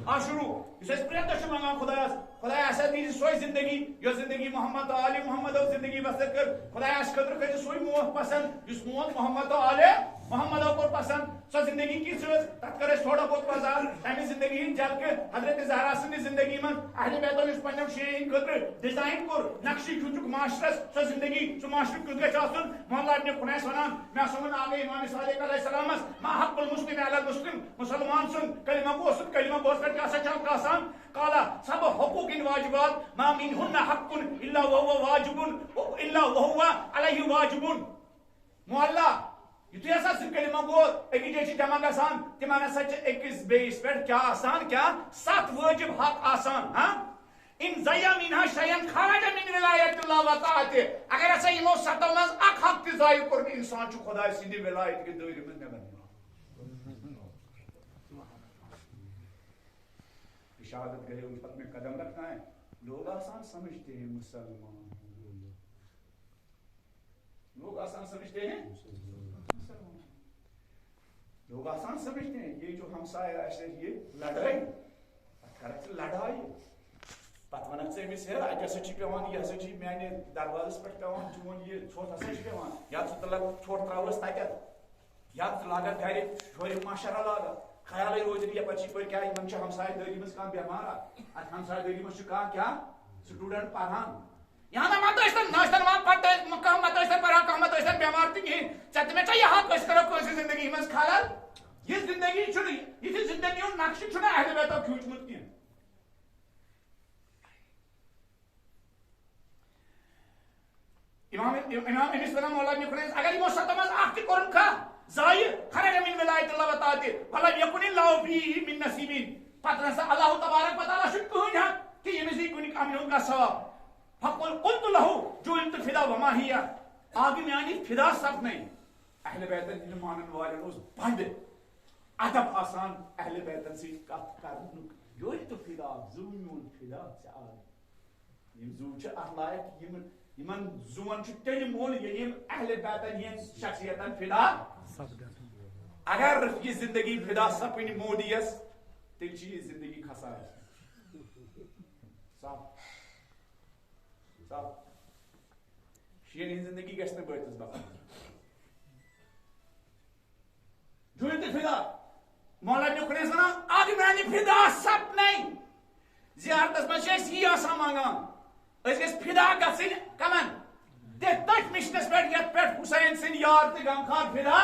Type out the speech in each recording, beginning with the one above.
عاشورو یُس أسۍ پرٛٮ۪تھ دۄہ چھِ منٛگان خۄدایَس خۄدایا ہسا دیٖزِ سۄے زندگی یۄس زندگی محمد تو عالِ محمدو زندگی بسر کٔر خۄدایَس خٲطرٕ کٔرِو سُے موت پسنٛد یُس موت محمد تو عالِ محمدو کوٚر پسنٛد سۄ زندگی کِژھ ٲس تتھ کٔر اَسہِ تھوڑا بہت وضاحت تمہِ زندگی ہٕنٛدۍ جلکہٕ حضرت زہرا سٕنٛدِ زندگی منٛز اہلِ بیتو یُس پننٮ۪و شیٚیَن ہٕنٛدِ خٲطرٕ ڈِزاین کوٚر نقشہٕ کھیوٗنٛچُکھ معاشرس سۄ زندگی سُہ معاشرٕ کیُتھ گژھِ آسُن محلہ ابن خُنیس ونان مےٚ ہسا ووٚن آگے امام صادق علیہ السلامس ما حق المسلم علی المسلم مسلمان سُنٛد کلمہ گوٚو سُہ کلمہ گوٚوس پٮ۪ٹھ کیٛاہ سا چھِ اکھ آسان قالا سب حقوق واجبات ما منہن حق الا وهو واجب الا وهو علیہ واجب محلہ یُتھُے ہسا سُہ کلمہ گوٚو أکِس جایہِ چھِ جمع گژھان تِمن ہسا چھِ أکِس بیٚیِس پٮ۪ٹھ کیٛاہ آسان کیٛاہ 7 وٲجب حق آسان ہاں ان ضیع منها شيئا خرج من ولایت اللہ وطاعتہ اگر ہسا یِمو 7 منٛز اکھ حق تہِ ضایع کوٚر انسان چھُ خۄداے سٕنٛدِ ولایت کہِ دٲیرٕ منٛز نٮ۪بر شہادت گئے اس وقت میں قدم رکھنا ہے لوگ آسان سمجھتے ہیں مسلمان لوگ آسان سمجھتے ہیں مسلمان لوگ آسان سمجھتے ہیں یہ جو ہمسایہ ایسے یہ لڑائی کرت لڑائی پتہ ونک ژٕ أمِس ہے اتہِ ہسا چھِ پیوان یہِ ہسا چھِ میانہِ دروازس پٮ۪ٹھ پیوان چون یہِ ژھۄٹھ ہسا چھِ پیوان یا ژٕ تُلکھ ژھۄٹھ تراوس تتٮ۪تھ یا ژٕ لاگکھ گرِ شورِ ماشرہ لاگکھ خیالے روزِ نہٕ یپٲرۍ چھِ یپٲرۍ کیٛاہ یِمن چھِ ہمسایہِ دٲری منٛز کانٛہہ بٮ۪مار اتھ ہمسایہِ دٲری منٛز چھُ کانٛہہ کیٛاہ سٹوڈنٹ پران یہاں مت ٲسۍتن نہ ٲسۍتن وۄنۍ پتہٕ کانٛہہ مت ٲسۍتن پران کانٛہہ مت ٲسۍتن بٮ۪مار تہِ کِہیٖنۍ ژےٚ تہِ مےٚ ژےٚ یہِ حق أسۍ کرو کٲنٛسہِ زندگی منٛز خلل یہِ زندگی چھُنہٕ یِتھِ زندگی ہُنٛد نقشہٕ چھُنہٕ اہلِ بیتو کھوٗجمُت کینٛہہ امام أمِس ونان مولا ابن خُنیس اگر یِمو 7 منٛز اکھ تہِ کوٚرُن کانٛہہ ضایع خرج من ولایت اللہ وطاعتہ ولم یکن اللہ فیہ من نصیب پتہٕ نسا اللہ تبارک وتعالیٰ چھُنہٕ کٕہٕنۍ حق کہ ییٚمِس یی کُنہِ کامہِ ہُنٛد کانٛہہ ثواب فقل قلت له جعلت فدا وما ہی آگے میانی فدا سپنے اہل بیتن ہٕنٛدۍ مانن والٮ۪ن اوس بڑٕ ادب آسان اہل بیتن سۭتۍ کتھ کرنُک جعلت فدا زُو میون فدا ژےٚ آے یِم زُو چھِ اتھ لایق یِمن زُوَن چھُ تیٚلہِ مول ییٚلہِ یِم اہل بیتن ہٕنٛدۍ شخصیتن فدا اگر یہ زندگی فدا سپن مودیس تیٚلہِ چھِ یہِ زندگی کھسان صاف صاف شیٖن ہٕنٛز زندگی گژھِ نہٕ بٲتِس بکان جُڑِ تہٕ فدا مولا ابن خُنیس ونان اکھ میانہِ فدا سپنے زیارتس منٛز چھِ أسۍ یی آسان منگان أسۍ گٔژھۍ فدا گژھٕنۍ کمن تٔتھۍ مِشنس پٮ۪ٹھ یتھ پٮ۪ٹھ حُسین سٕنٛدۍ یار تہٕ غمخار فدا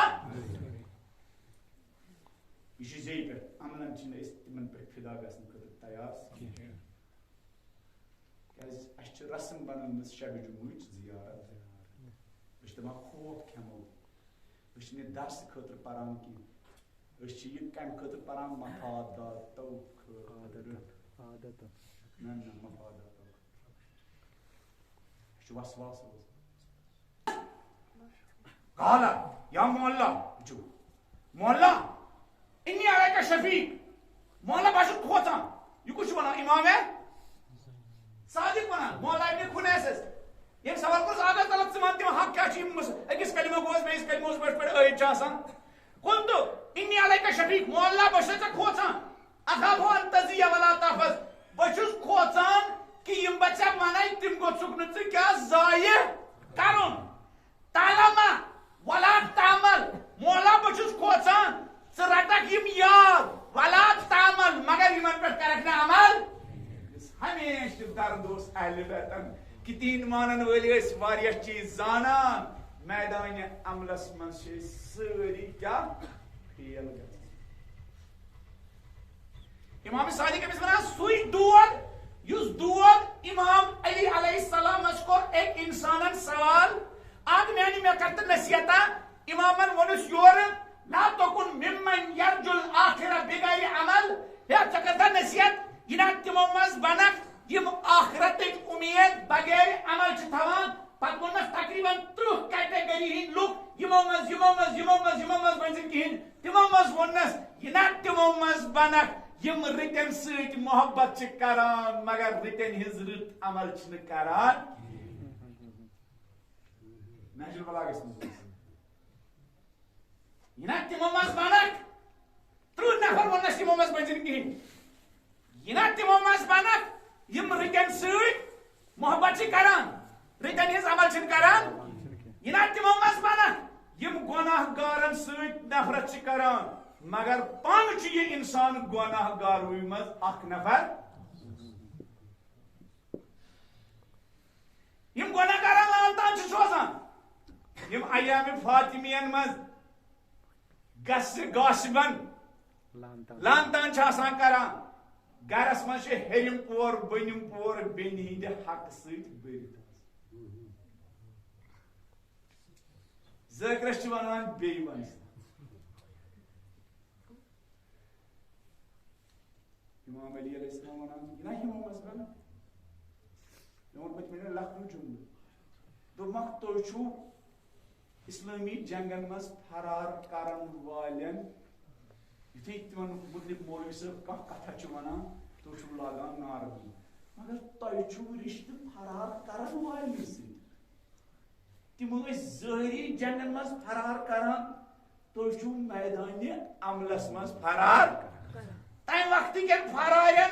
یہ چھُ زیٚیہِ پٮ۪ٹھ عملن چھِنہٕ أسۍ تِمن پٮ۪ٹھ فدا گژھنہٕ خٲطرٕ تیار کینٛہہ کیٛازِ اَسہِ چھِ رسم بنٲومٕژ شبِ جمعٕچ زیارت أسۍ چھِ دپان خوف کھٮ۪مو أسۍ چھِنہٕ یہِ درسہٕ خٲطرٕ پران کینٛہہ أسۍ چھِ یہِ کمہِ خٲطرٕ پران مفاداتو خٲطرٕ نہ نہ مفاداتو اَسہِ چھُ وسواس روزان قال یا مولا وٕچھو مولا انی علیکہ شفیق مولا بہٕ چھُس کھوژان یہِ کُس چھُ ونان امام صادق ونان مولا ابن خُنیسس ییٚمۍ سوال کوٚرُس آغاز تلت ژٕ ون تِم حق کیٛاہ چھِ یِم أکِس کلمہ گوٚوس بیٚیِس کلمہس پٮ۪ٹھ عٲید چھِ آسان قلت انی علیکہ شفیق مولا بہٕ چھُسے ژےٚ کھوژان اخاف ان تضیع ولا تحفظ بہٕ چھُس کھوژان کہ یِم بہٕ ژےٚ ونے تِم گوٚژھُکھ نہٕ ژٕ کیٛاہ ضایع کرُن تعلما ولا تعمل مولا بہٕ چھُس کھوژان ژٕ رٹکھ یِم یاد ولا تعمل مگر یِمن پٮ۪ٹھ کرکھ نہٕ عمل ہمیشہ درد اوس اہلِ بیتن کہ تِہنٛدۍ مانن وٲلۍ ٲسۍ واریاہ چیٖز زانان میدانہِ عملس منٛز چھِ أسۍ سٲری کیٛاہ فیل گژھان امام صادق أمِس ونان سُے دود یُس دود امام علی علیہ السلامس کوٚر أکۍ انسانن سوال اکھ میانہِ مےٚ کر تہٕ نصیحتا امامن ووٚنُس یورٕ لا تکن ممن یرجو الآخرة بغیر عمل ہے ژےٚ کر تہٕ نصیحت یہِ نا تِمو منٛز بنکھ یِم آخرتٕچ اُمید بغیر عمل چھِ تھاوان پتہٕ ووٚنمس تقریباً 30 کیٹگری ہٕنٛدۍ لُکھ یِمو منٛز بنزِ کِہیٖنۍ تِمو منٛز ووٚننس یہِ نا تِمو منٛز بنکھ یِم رٕتٮ۪ن سۭتۍ محبت چھِ کران مگر رٕتٮ۪ن ہٕنٛز رٕت عمل چھِنہٕ کران نہجُل بلاغس منٛز یہِ نا تِمو منٛز بنکھ 30 نفر ووٚننس تِمو منٛز بنزِ نہٕ کِہیٖنۍ بنک یم رکن سۭتۍ محبت چھ کران رکن ہنز عمل چھ کران یہ نا تمو مز بنک یم گناہ گارن سۭتۍ نفرت چھ کران مگر تنگ چھ یہ انسان گناہ گاروی مز اکھ نفر یم گناہ گارن لان تان چھ سوزان یم ایام فاطمین مز گاشبن لان تان چھ آسان کران گرس مز چھ ہیرم پور بنم پور بین ہند حق سۭتۍ بٔرِتھ ذٲکرس چھ ونان بیٚیہِ ون امام علی علیہ السلام ونان یہ نا یمو مز بنان مےٚ ووٚن پٔتمہِ لٹہِ لۄکٹُے جملہٕ دوٚپمکھ تُہۍ چھُو اسلامی جنگن مز فرار کرن والین یتھے تمن متعلق مولوی صٲب کانٛہہ کتھا چھُ ونان تُہۍ چھُو لاگان نعرٕ دِیُن مگر تۄہہِ چھُو رشتہٕ فرار کرن والٮ۪ن سۭتۍ تم ٲسۍ ظٲہری جنگن مز فرار کران تُہۍ چھُو میدانہِ عملس مز فرار تمہِ وقتہٕ کٮ۪ن فرارٮ۪ن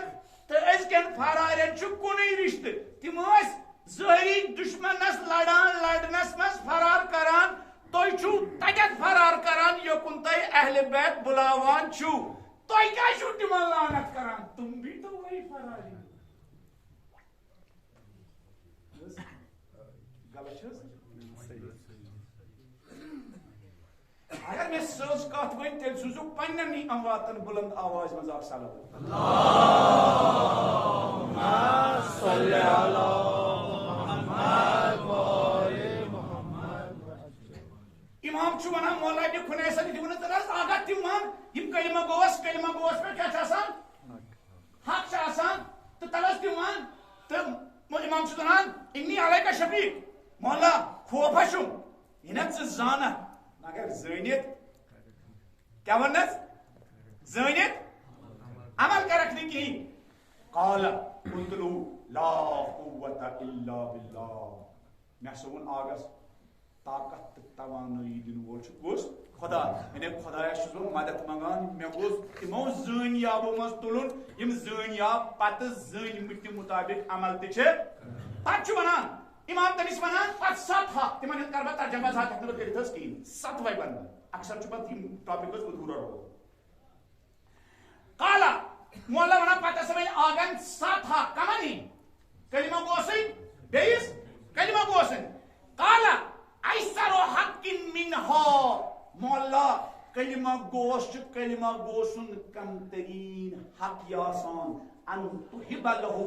تہٕ أزکٮ۪ن فرارٮ۪ن چھُ کُنُے رشتہٕ تم ٲسۍ ظٲہری دشمنس لڑنس مز فرار کران تُہۍ چھُو تتٮ۪تھ فرار کران یوکُن تۄہہِ اہل بیت بُلاوان چھُو تۄہہِ کیٛازِ چھُو تمن لعنت کران تم بھی تو وہی فراری غلط چھِ اگر مےٚ سٕژ کتھ ؤنۍ تیٚلہِ سوٗزِو پننٮ۪نٕے امواتن بلند آواز منٛز اکھ صلوات امام چھُ ونان مولا جی خُنیس دِوُن آگاہ تِم ون یم کلمہ گوس پٮ۪ٹھ کیٛاہ چھُ آسان حق چھُ آسان تہٕ تل ٲس تِم ون تہٕ امام چھُ ونان اِنی علیکہ شفیق مولا خوفا چھُم یہِ نا ژٕ زانکھ مگر زٲنِتھ کیٛاہ وننس زٲنِتھ عمل کرکھ نہٕ کِہیٖنۍ قال قلت له لا قوة الا بالله مےٚ ہسا ووٚن آگس طاقت تہٕ توانٲیی دِنہٕ وول چھُ کُس خدا یعنی خدایس چھُس بہٕ مدد منگان مےٚ گوٚژھ تِمو زٲنۍ یابو منٛز تُلُن یِم زٲنۍ یاب پتہٕ زٲنۍمٕتہِ مُطابق عمل تہِ چھِ پتہٕ چھُ ونان امام تٔمِس ونان پتہٕ 7 ہتھ تِمن ہُنٛد کر بہٕ ترجمہ ہٮ۪کہٕ نہٕ بہٕ کٔرِتھ حظ کِہیٖنۍ 7 وے ونہٕ بہٕ اکثر چھُ پتہٕ یِم ٹاپک حظ ادھوٗرا روزان قالا مولا ونان پتہٕ ہسا وۄنۍ آگن 7 ہتھ کمن ہی کلمہ گوسٕے بیٚیِس کلمہ گوسٕے قالا ایسر حق منها مولا کلمہ گوس چھُ کلمہ گو سُنٛد کم ترین حق یہِ آسان ان تحب له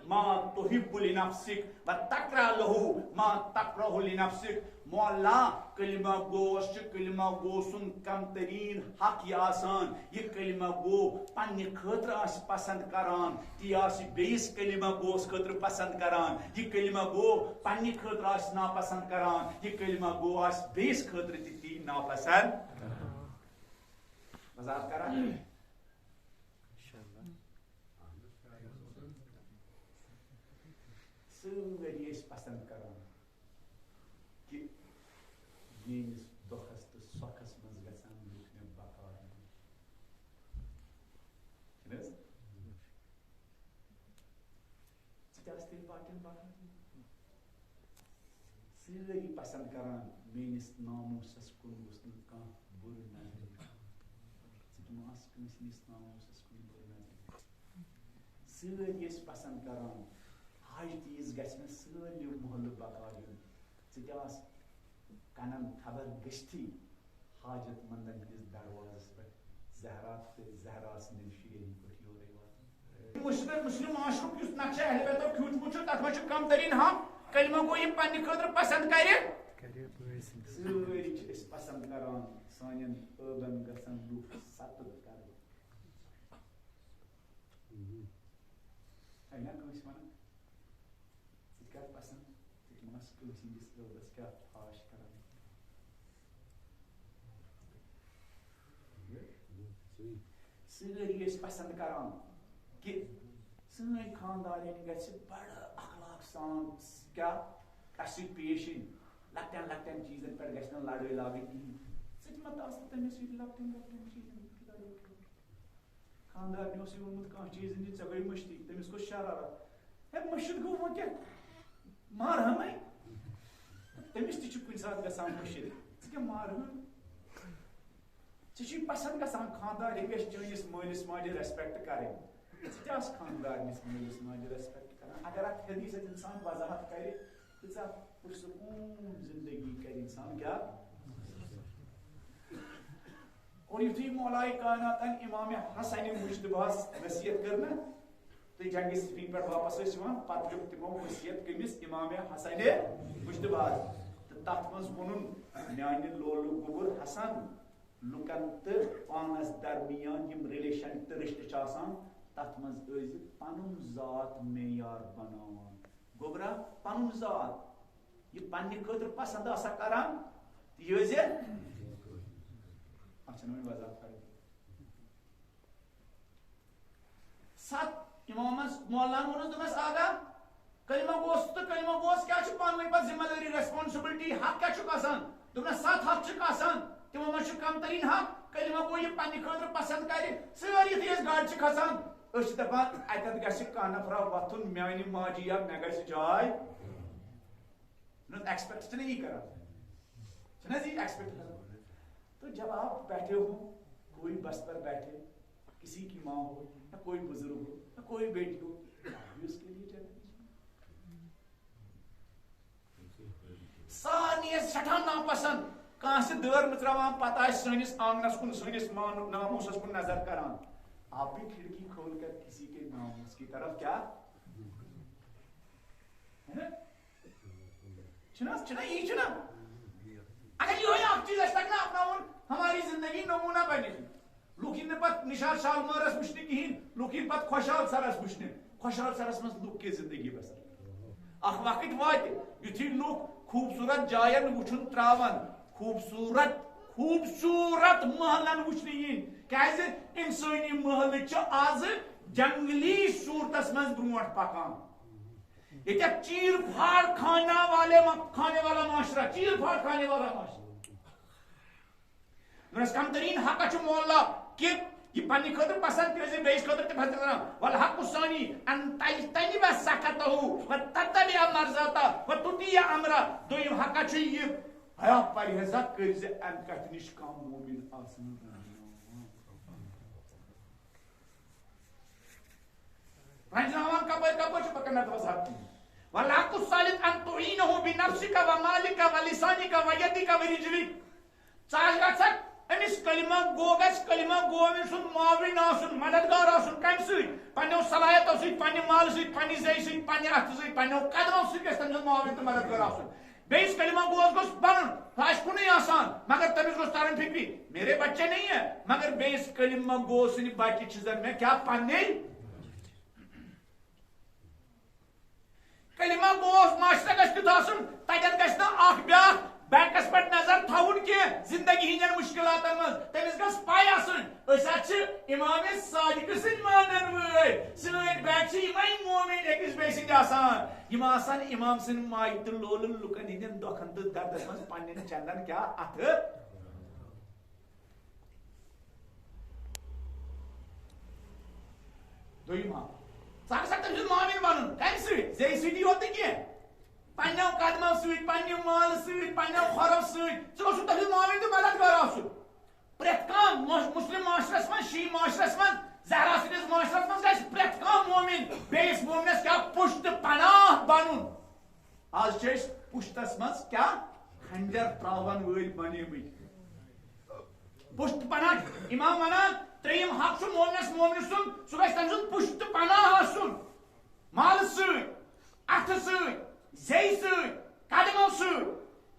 ما تحب لنفسك وتكره له ما تكره لنفسك مولا کلمہ گوس چھُ کلمہ گو سُنٛد کم ترین حق یہِ آسان یہِ کلمہ گو پننہِ خٲطرٕ آسہِ پسند کران تی آسہِ بیٚیِس کلمہ گوس خٲطرٕ پسند کران یہِ کلمہ گو پننہِ خٲطرٕ آسہِ ناپسند کران یہِ کلمہ گو آسہِ بیٚیِس خٲطرٕ تہِ تی ناپسند وضاحت کران سٲری ٲسۍ پسند کران کہِ میٲنِس دۄہس تہٕ سۄکھس منٛز گژھن لُکھ مےٚ بکار چھُنہٕ حظ ژٕ تہِ آسہٕ تیٚلہِ باقین بکار سٲری پسند کران میٲنِس ناموٗسس کُن گوٚژھ نہٕ کانٛہہ بُرٕ نظرِ ژٕ تہِ ما آسہٕ کٲنٛسہِ ہٕنٛدِس ناموٗسس کُن بُرٕ نظرِ سٲری ٲسۍ پسند کران حاجت عیٖز گژھِ مےٚ سٲلِم محلہٕ بکار یُن ژٕ تہِ آس کنن خبر گٔژھتھٕے حاجت مندن ہٕنٛدِس دروازس پٮ۪ٹھ زہرا تہٕ زہرا سٕنٛدٮ۪ن شُرٮ۪ن پٲٹھۍ یورے واتان مسلم معاشرُک یُس نقشہ اہل بیتو کھوٗجمُت چھُ تتھ منٛز چھُ کم ترین حق کلمہ گو یِم پننہِ خٲطرٕ پسند کرِ سٲری چھِ أسۍ پسند کران سانٮ۪ن ٲبن گژھن لُکھ ستٕر کرٕنۍ ہے نا کٲنٛسہِ ونان ژٕ کر پسند ژٕ تہِ مس کٲنٛسہِ ہٕنٛدِس ٲبس کیٛاہ فاش کران سٲری ٲسۍ پسند کران کہِ سٲنۍ خاندارٮ۪ن گژھِ بڑٕ اخلاق سان کیٛاہ اسہِ سۭتۍ پیش یِنۍ لۄکٹٮ۪ن لۄکٹٮ۪ن چیٖزن پٮ۪ٹھ گژھِ نہٕ لڑٲے لاگٕنۍ کِہیٖنۍ ژٕ تہِ مہ آسہٕ تٔمِس سۭتۍ لۄکٹٮ۪ن لۄکٹٮ۪ن چیٖزن پٮ۪ٹھ لڑٲے خاندار نے اسی وونمت کانٛہہ چیز نی ژےٚ گٔے مٔشتی تٔمِس گوٚو شرارت ہے مٔشِد گوٚو وۄنۍ کیٛاہ مارہَمے تٔمِس تہِ چھُ کُنہِ ساتہٕ گژھان مٔشِد ژٕ کیٛاہ مارہَن ژےٚ چھُے پسنٛد گژھان خاندار یہِ گژھِ چٲنِس مٲلِس ماجہِ ریسپیکٹ کَرٕنۍ ژٕ تہِ آس خاندارنِس مٲلِس ماجہِ ریسپیکٹ کران اگر اتھ حدیٖثس انسان وضاحت کرِ تیٖژاہ پُرسکوٗن زندگی کرِ انسان کیٛاہ اور یُتھُے مولائے کائناتن امام حسن مجتباہس نصیحت کٔر نا تہٕ جنگہِ صفین پٮ۪ٹھ واپس ٲسۍ یِوان پتہٕ دیُت تِمو وصیت کٔمِس امام حسن مجتباہس تہٕ تتھ منٛز ووٚنُن میانہِ لولہٕ گوٚبُر حسن لُکن تہٕ پانس درمیان یِم رِلیشن تہٕ رشتہٕ چھِ آسان تتھ منٛز ٲسۍ پنُن ذات معیار بناوان گوٚبرا پنُن ذات یہِ پننہِ خٲطرٕ پسنٛد آسان کران تہٕ یہِ ٲسۍ اچھا وۄنۍ وضاحت کرٕنۍ ستھ امامس مولانا ووٚنُس دوٚپمس آغا کلمہ گوس تہٕ کلمہ گوس کیٛاہ چھُ پانہٕ ؤنۍ پتہٕ ذمہ دٲری ریسپانسبلٹی حق کیٛاہ چھُکھ آسان دوٚپنس 7 حق چھِکھ آسان تِمو منٛز چھُ کم ترین حق کلمہ گوٚو یہِ پننہِ خٲطرٕ پسنٛد کرِ سٲری یُتھُے أسۍ گاڑِ چھِ کھسان أسۍ چھِ دپان اتٮ۪تھ گژھِ کانٛہہ نفرا وۄتھُن میانہِ ماجہِ یا مےٚ گژھِ جاے ایکسپیکٹ چھِنہ یی کران چھِنہ حظ یی ایکسپیکٹ کران تو جب آپ بیٹھے ہو کوئی بس پر بیٹھے کسی کی ماں ہو یا کوئی بزرگ ہو یا کوئی بیٹی ہو اس کے لیے سارنی سٹھان ناپسند کانٛہہ دٲر مٕژراوان پتہٕ آسہِ سٲنِس آنگنس کُن سٲنِس ناموسس کُن نظر کران آپ بھی کھڑکی کھول کر کسی کے ناموس کی طرف کیا چھنا یہ چھنا اگر یہ اکھ چیز اَسہِ تگہِ نا اپناوُن ہماری زندگی نمونہ بنہِ لُکھ یِن نہٕ پتہٕ نِشاط شالمٲرس وٕچھنہِ کِہیٖنۍ لُکھ یِن پتہٕ خۄشحال سرس وٕچھنہِ خۄشحال سرس منٛز لُکھ کِژھ زندگی بسر اکھ وقت واتہِ یُتھُے لُکھ خوٗبصوٗرت جاین وٕچھُن تراون خوٗبصوٗرت محلن وٕچھنہِ یِنۍ کیازِ انسٲنی محلہٕ چھِ آز جنگلی صوٗرتس منٛز برونٛٹھ پکان ییٚتیٚتھ چیٖر پھاڑ کھانے والا معاشرہ چیٖر پھاڑ کھانے والا معاشرہ کم ترین حق چھُ مولا کہ یہ پننہِ خٲطرٕ پسنٛد تہِ ٲسۍ بیٚیِس خٲطرٕ تہِ پسنٛد کران والحق ثانی ان تجتنب سخطه وتتبع مرضاته وتطيع امره دوٚیِم حق چھُ یہِ ہیا پرہیزا کٔرۍ زِ امہِ کتھِ نِش کانٛہہ مومن آسُن رنجناوان کپٲرۍ چھُ پکان نتہٕ وضاحت والحق الثالث ان تعينه بنفسك ومالك ولسانك ويدك ورجلك ژٕ گژھکھ أمِس کلمہ گو گژھِ کلمہ گووِن سُنٛد معاوِن آسُن مددگار آسُن کمہِ سۭتۍ پننیو صلاحیتو سۭتۍ پننہِ مالہٕ سۭتۍ پننہِ زیٚیہِ سۭتۍ پننہِ اَتھٕ سۭتۍ پننیو قدمو سۭتۍ گژھِ تٔمۍ سُنٛد معاوِن تہٕ مددگار آسُن بیٚیِس کلمہ گوس گوٚژھ بنُن سُہ آسہِ کُنُے آسان مگر تٔمِس گوٚژھ ترُن فِکرِ میرے بچے نہیں ہے مگر بیٚیِس کلمہ گو سٕنٛدِ بچہِ چھِ زن مےٚ کیٛاہ پننے کلمہ گوس معاشرٕ گژھِ تیُتھ آسُن تتٮ۪ن گژھِ نہٕ اکھ بیاکھ بیکس پٮ۪ٹھ نظر تھاوُن کینٛہہ زندگی ہٕنٛدٮ۪ن مُشکلاتن منٛز تٔمِس گژھِ پاے آسٕنۍ أسۍ حظ چھِ امامِ صادقہٕ سٕنٛدۍ مانن وٲلۍ سٲنۍ بیک چھِ یِمے مومن أکِس بیٚیہِ سٕنٛدۍ آسان یِم آسان امام سٕنٛدۍ ماجہِ تہٕ لولہٕ لُکن ہٕنٛدٮ۪ن دۄکھن تہٕ دردس منٛز پننٮ۪ن چندن کیٛاہ اَتھٕ دوٚیِم اکھ ژٕ ہسا تٔمۍ سُنٛد معاوِن بنُن کمہِ سۭتۍ زیٚیہِ سۭتی یوت نہٕ کینٛہہ پننیو قدمو سۭتۍ پننہِ مالہٕ سۭتۍ پننیو کھۄرو سۭتۍ ژٕ گوٚژھ تٔمِس معاوِن تہٕ مددگار آسُن پرٛٮ۪تھ کانٛہہ مسلم معاشرس منٛز شیعہ معاشرس منٛز زہرا سٕنٛدِس معاشرس منٛز گژھِ پرٛٮ۪تھ کانٛہہ مومن بیٚیِس مومنس کیٛاہ پُشتہٕ پناہ بنُن آز چھِ أسۍ پُشتس منٛز کیٛاہ کھنجر تراون وٲلۍ بنیمٕتۍ پُشتہٕ پناہ امام ونان ترٛیٚیِم حق چھُ مومنس سُنٛد سُہ گژھِ تٔمۍ سُنٛد پُشتہٕ پناہ آسُن مالہٕ سۭتۍ اَتھٕ سۭتۍ زیٚیہِ سۭتۍ قدمو سۭتۍ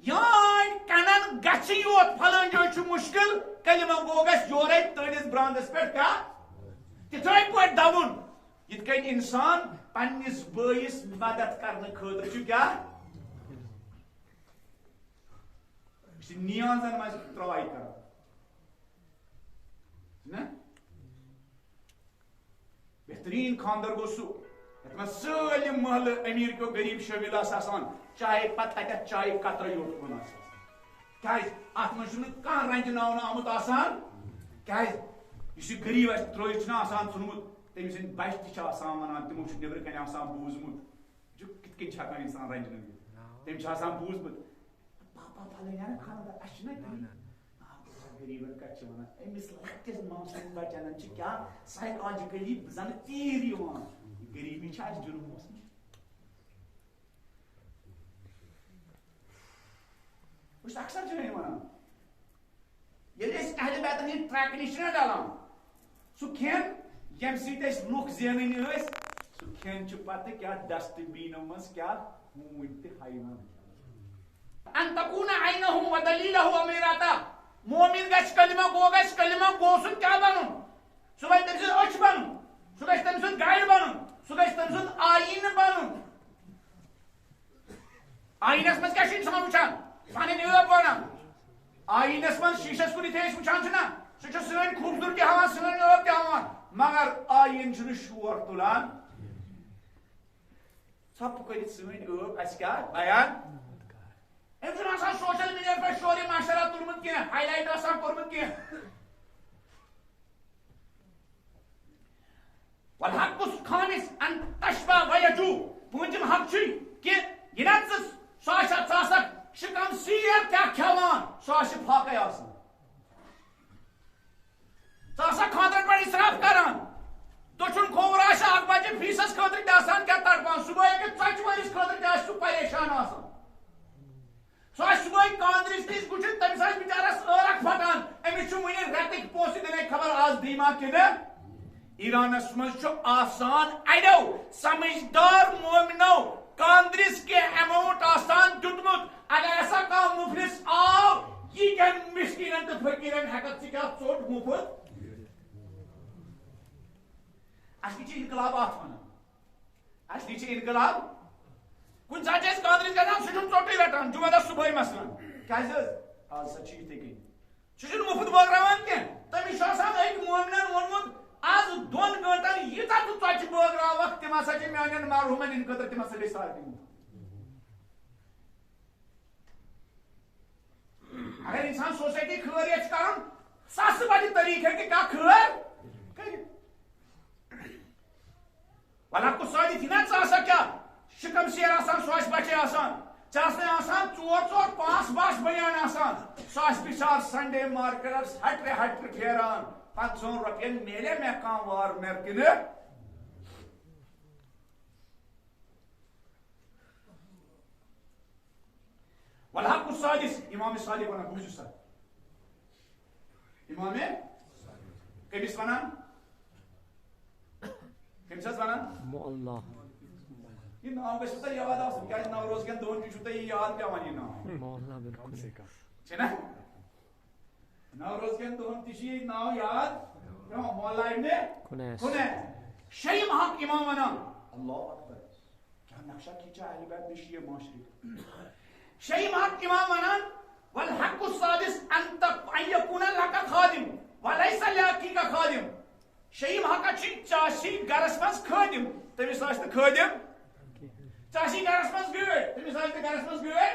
یان کنن گژھِ یوت پھلٲنۍ جایہِ چھُ مُشکل کلمہ گو گژھِ یورے تٔڑِس براندس پٮ۪ٹھ کیٛاہ تِتھٕے پٲٹھۍ دَوُن یِتھ کٔنۍ انسان پننِس بٲیِس مدد کرنہٕ خٲطرٕ چھُ کیٛاہ یہِ چھِ نیازن منٛز ٹراے کران نا بہترین خاندر گوٚو سُہ یتھ منٛز سٲلِم محلہٕ امیر کیو غریب شٲمِل آسہِ آسان چاہے پتہٕ تتٮ۪تھ چایہِ قطرے یوت کُن آسہِ آسان کیٛازِ اتھ منٛز چھُنہٕ کانٛہہ رنجناونہٕ آمُت آسان کیٛازِ یہ غریب اس ترٲیِتھ چھُنہ آسان ژھُنمُت تٔمۍ سٕنٛدۍ بچہِ تہِ چھِ آسان وَنان تِمو چھُ نیٚبرٕ کَنۍ آسان بوٗزمُت کِتھ کٔنۍ چھِ ہٮ۪کان اِنسان رنجنہٕ نِتھ تٔمۍ چھُ آسان بوٗزمُت پاپا پھلٲنۍ یا خانٛدار اَسہِ چھُنہ غریٖبن کَتہِ چھِ وَنان أمِس لۄکٹِس ماسوٗم بچن چھِ کیٛاہ سایکالجِکٔلی زَنہٕ تیٖر یِوان غریٖبی چھِ اَسہِ جُرم اوسمُت بہٕ چھُس اکثر چھِ وَنان ییٚلہِ أسۍ اہلِ بیتن ہٕنٛدۍ ٹرٛیکہٕ نِش چھِنہ ڈلان سُہ کھٮ۪ن ییٚمہِ سۭتۍ أسۍ لُکھ زینٕنۍ ٲسۍ سُہ کھٮ۪ن چھُ پتہٕ کیٛاہ ڈسٹہٕ بیٖنو منٛز کیٛاہ ہوٗنۍ تہِ ہاوان ان تکوٗنہ عینہُ ودلیٖلہُ امیٖراتا مومن گژھِ کلمہ گوٚو سُہ کیٛاہ بنُن سُہ گژھِ تٔمۍ سٕنٛز أچھ بنُن سُہ گژھِ تٔمۍ سُنٛد گایِڈ بنُن سُہ گژھِ تٔمۍ سُنٛد آیٖنہٕ بنُن آیٖنس منٛز کیٛاہ چھُ اِنسان وٕچھان پنٕنۍ ٲب ونان آیٖنس منٛز شیٖشس کُن یِتھُے أسۍ وٕچھان چھِنہ سُہ چھُ سٲنۍ خوٗبصوٗرتی ہاوان سٲنۍ ٲب تہِ ہاوان مگر آیٖن چھُنہٕ شور تُلان ژھۄپہٕ کٔرِتھ سٲنۍ ٲب اَسہِ کیٛاہ بیان أمۍ چھُنہٕ آسان سوشل میٖڈیا پٮ۪ٹھ شورِ ماشرا تُلمُت کینٛہہ ہاے لایٹ آسان کوٚرمُت کینٛہہ والحق الخامس ان تشبع ویجوع پوٗنٛژِم حق چھُے کہِ یہِ نا ژٕ سُہ آسکھ شِکم سیر کیٛاہ کھٮ۪وان سُہ آسہِ پھاکَے آسان ژٕ آسکھ خانٛدرن پٮ۪ٹھ اِسراف کران دٔچھُن کھووُر آسہِ اکھ بچہِ فیٖسس خٲطرٕ تہِ آسان کیٛاہ تڑپان صبحٲے ہیٚکہِ ژۄچہِ وٲلِس خٲطرٕ تہِ آسہِ سُہ پریشان آسان سُہ آسہِ صبحٲے کاندرِس نِش وٕچھِتھ تٔمِس آسہِ بِچارس ٲرکھ پھٹان أمِس چھُ وُنہِ رٮ۪تٕکۍ پونٛسہٕ دِنٕے خبر آز دیٖما کِنہٕ ایرانس منٛز چھُ آسان اڑیو سمجھدار مومنو کاندرِس کینٛہہ ایماوُنٹ آسان دیُتمُت اگر ہسا کانٛہہ مُفلِس آو ییٖتٮ۪ن مِسکیٖنن تہٕ فقیٖرن ہٮ۪ککھ ژٕ کیٛاہ ژوٚٹ مُفت اَسہِ تہِ چھِ اِنقلاب اَتھ وَنان اَسہِ تہِ چھِ اِنقلاب کُنہِ ساتہٕ چھِ أسۍ کاندرِس گژھان سُہ چھُنہٕ ژوٚٹُے رٹان جُمعہ دۄہ صُبحٲے مثلاً کیٛازِ حظ آز سا چھِ یِتھٕے کٔنۍ سُہ چھُنہٕ مُفت بٲگراوان کینٛہہ تٔمِس چھُ آسان أکۍ مومنن ووٚنمُت آز 2 گٲنٛٹن ییٖژاہ ژٕ ژۄچہِ بٲگراوکھ تِم ہسا چھِ میانٮ۪ن محروٗمن ہٕنٛدِ خٲطرٕ تِم ہسا گٔے سارنٕے اگر اِنسان سوسایٹی خٲر یژھِ کرُن ساسہٕ بَدِ طریٖقہٕ ہیٚکہِ کانٛہہ خٲر کٔرِتھ والحق الصادق یہِ نا ژٕ آسکھ کیٛاہ شِکم سیر آسان سُہ آسہِ بچے آسان ژےٚ آسنَے آسان 4 5 بَس بنیان آسان سُہ آسہِ بِچار سنڈے مارکیٹس ہٹرِ پھیران 500 رۄپین میلے مےٚ کانٛہہ وار مےٚ کِنہٕ والحق الصادق امام صادق ونان بوٗزِو سا امام کٔمِس ونان کٔمِس حظ ونان یہ ناو گژھِ تۄہہِ یاد آسُن کیٛازِ نوروز کٮ۪ن دۄہن تہِ چھُو تۄہہِ یاد پٮ۪وان یہِ ناو چھُنہ نوروز کٮ۪ن دۄہن تہِ چھُ یہِ ناو یاد پٮ۪وان مولا ابن خُنیس شیٚیِم حق امام ونان اللہ اکبر کیٛاہ نقشہ کھیٖنچا اہلِ بیت نے شیعہ معاشرٕکۍ شیٚیِم حق امام ونان والحق السادس ان یکوٗنَ لَکَ خادِم ولیس لأخیٖکَ خادِم شیٚیِم حقا چھِ ژےٚ آسی گرس منٛز خٲدِم تٔمِس آسہِ نہٕ خٲدِم ژےٚ آسی گرس منٛز گٲڑۍ تٔمِس آسہِ نہٕ گرس منٛز گٲڑۍ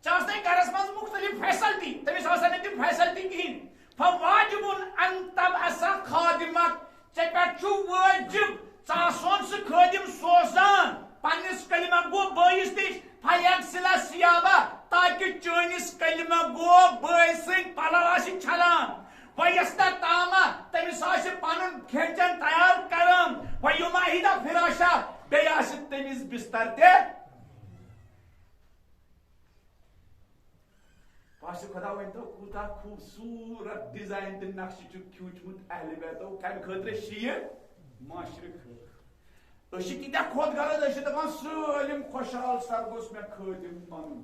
ژےٚ آسنَے گرس منٛز مُختٔلِف فیسلٹی تٔمِس آسن نہٕ تِم فیسلٹی کِہیٖنۍ فواجِبُن ان تبعث خادِمک ژےٚ پٮ۪ٹھ چھُ وٲجِب ژٕ آسون سُہ خٲدِم سوزان پننِس کلمہ گوٚو بٲیِس نِش فیغسل ثیابہ تاکہِ چٲنِس کلمہ گوٚو بٲے سٕنٛدۍ پلو آسہِ چھلان ویستطعمہ تٔمِس آسہِ پنُن کھٮ۪ن چٮ۪ن تیار کران ویمہد فراشہ بیٚیہِ آسہِ تٔمِس بستر تہِ باسہِ خۄدا ؤنۍتو کوٗتاہ خوٗبصوٗرت ڈِزاین تہٕ نقشہٕ چھُ کھیوٗنٛچمُت اہلِ بیتو کمہِ خٲطرٕ شیعہ معاشرٕ خٲطرٕ أسۍ چھِ تیٖتیاہ خۄد غرض أسۍ چھِ دپان سٲلِم خۄشحال سر گوٚژھ مےٚ خٲدِم بنُن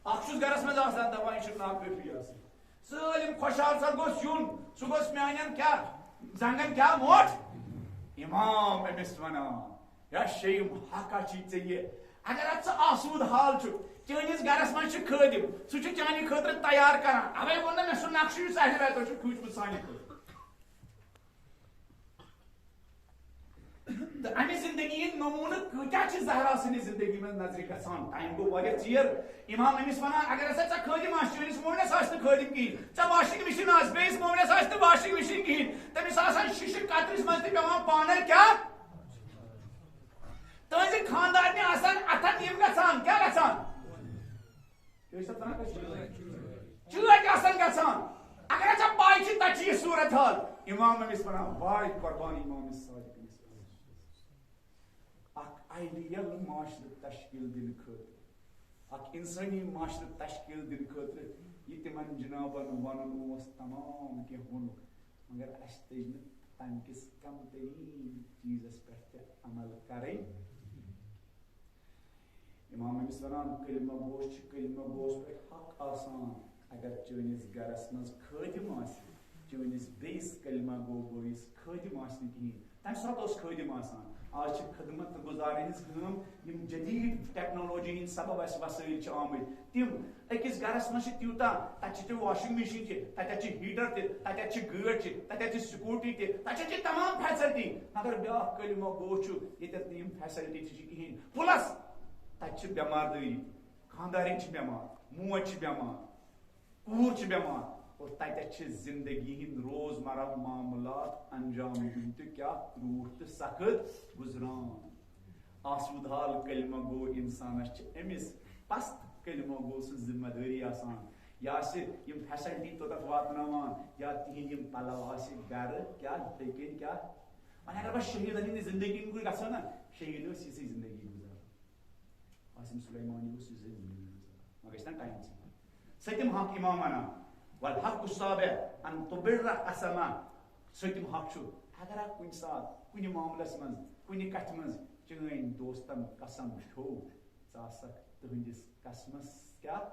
اکھ چھُس گرس منٛز آسان دپان یہِ چھُ ناکٲفی آسان سٲلِم خۄشحال سر گوٚژھ یُن سُہ گوٚژھ میانٮ۪ن کیٛاہ زنگن کیٛاہ موٚٹھ امام أمِس ونان یا شیٚیِم حقا چھُے ژےٚ یہِ اگر اتھ ژٕ آسوٗد حال چھُ چٲنِس گرس منٛز چھُ خٲدِم سُہ چھُ چانہِ خٲطرٕ تیار کران اوے ووٚن نہ مےٚ سُہ نقشہٕ یُس اہلِ بیتو چھُ کھوٗجمُت سانہِ خٲطرٕ تہٕ امہِ زندگی نمونہ کتیا زہرا سن زندگی من نظر گھان ٹائم گو واریاہ ژیر امام امس ونان اگر ہسا ژے خادم آس چٲنِس مومنس آسہِ نہٕ خادم کہین ژے واشنگ مشین آس بیٚیِس مومنس آسہِ نہٕ واشنگ مشین کہین تٔمِس آسان شیشہِ قطرس منٛز تہِ پیوان پانے کیا تہنٛزِ خاندارنہِ آسان اتھن یِم گژھان کیا گژھان چٲٹۍ آسان گژھان اگر ژےٚ پاے چھِ تتہِ چھِ یہِ صوٗرت حال امام أمِس ونان واے قۄربان امام صادق اکھ آئیڈیل معاشرٕ تشکیل دِنہٕ خٲطرٕ اکھ انسٲنی معاشرٕ تشکیل دِنہٕ خٲطرٕ یہِ تِمن جنابن ونُن اوس تمام کینٛہہ ووٚنُکھ مگر اسہِ تٔج نہٕ تمہِ کِس کم تریٖن چیٖزس پٮ۪ٹھ تہِ عمل کرٕنۍ امام أمِس ونان کلمہ گوش چھُ کلمہ گوس پٮ۪ٹھ حق آسان اگر چٲنِس گرس منٛز خٲدم آسہِ چٲنِس بیٚیِس کلمہ گو بٲیِس خٲدم آسہِ نہٕ کِہیٖنۍ تمہِ ساتہٕ اوس خٲدم آسان آز چھِ خدمت گزارن ہٕنٛز کٲم یِم جدید ٹیکنالوجی ہٕنٛدۍ سبب اسہِ وسٲیل چھِ آمٕتۍ تِم أکِس گرس منٛز چھِ تیوٗتاہ تتہِ چھِ تہِ واشنگ مشین چھِ تتہِ چھِ ہیٖٹر تہِ تتہِ چھِ گٲڑۍ چھِ تتہِ چھِ سکوٗٹی تہِ تتہِ چھِ تمام فیسلٹی مگر بیاکھ کلمہ گو چھُ ییٚتٮ۪تھ نہٕ یِم فیسلٹی تہِ چھِ کِہیٖنۍ پلس تتہِ چھِ بٮ۪مار دٲری خاندارِنۍ چھِ بٮ۪مار موج چھِ بٮ۪مار کوٗر چھِ بٮ۪مار اور تتٮ۪تھ چھِ زندگی ہٕنٛدۍ روزمرہ معاملات انجام دیُن تہِ کیاہ کرٛوٗٹھ تہٕ سخت گُزران آسوٗد حال کلمہ گو انسانس چھِ أمِس پست کلمہ گو سٕنٛز ذمہ دٲری آسان یا آسہِ یِم فیسلٹی توٚتتھ واتناوان یا تِہنٛدۍ یِم پلو آسہِ گرٕ کیاہ یِتھٕے کٔنۍ کیاہ وۄنۍ اگر بہٕ شہیٖدن ہٕنٛدِ زندگی کُن گژھو نا شہیٖد ٲسۍ یِژھٕے زندگی گُزاران قاسم سلیمانی اوس یِژھٕے زندگی گُزاران وۄنۍ گژھِ نا ٹایم سٔتِم حق امام ونان والحق السابع ان تبر قسما سٔتِم حق چھُ اگر کُنہِ ساتہٕ کُنہِ معاملس منٛز کُنہِ کتھِ منٛز چٲنۍ دوستن قسم کھیوٚو ژٕ آسکھ تٕہنٛدِس قسمس کیاہ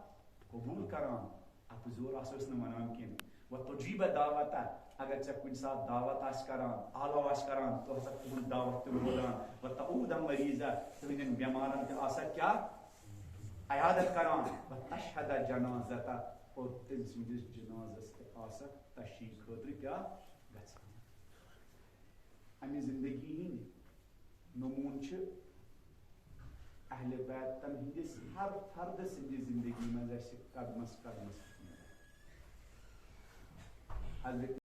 قبوٗل کران اپزور آسوس نہٕ ونان کینٛہہ وۄنۍ تجیٖبہ دعوتہ اگر ژےٚ کُنہِ ساتہٕ دعوت آسہِ کران آلو آسہِ کران ژٕ آسکھ تُہنٛد دعوت تہِ بولان وۄنۍ تعوٗد مریٖضہ تٕہنٛدٮ۪ن بٮ۪مارن تہِ آسکھ کیاہ عیادت کران وۄنۍ تشہد جنازتہ اور تٔمۍ سٕنٛدِس جنازس تہِ آسکھ تشریح خٲطرٕ کیاہ گژھان امہِ زندگی ہٕنٛدۍ نموٗنہٕ چھِ اہلِ بیتن ہٕنٛدِس ہر فردٕ سٕنٛدِ زندگی منٛز اسہِ قدمس قدمس حضرت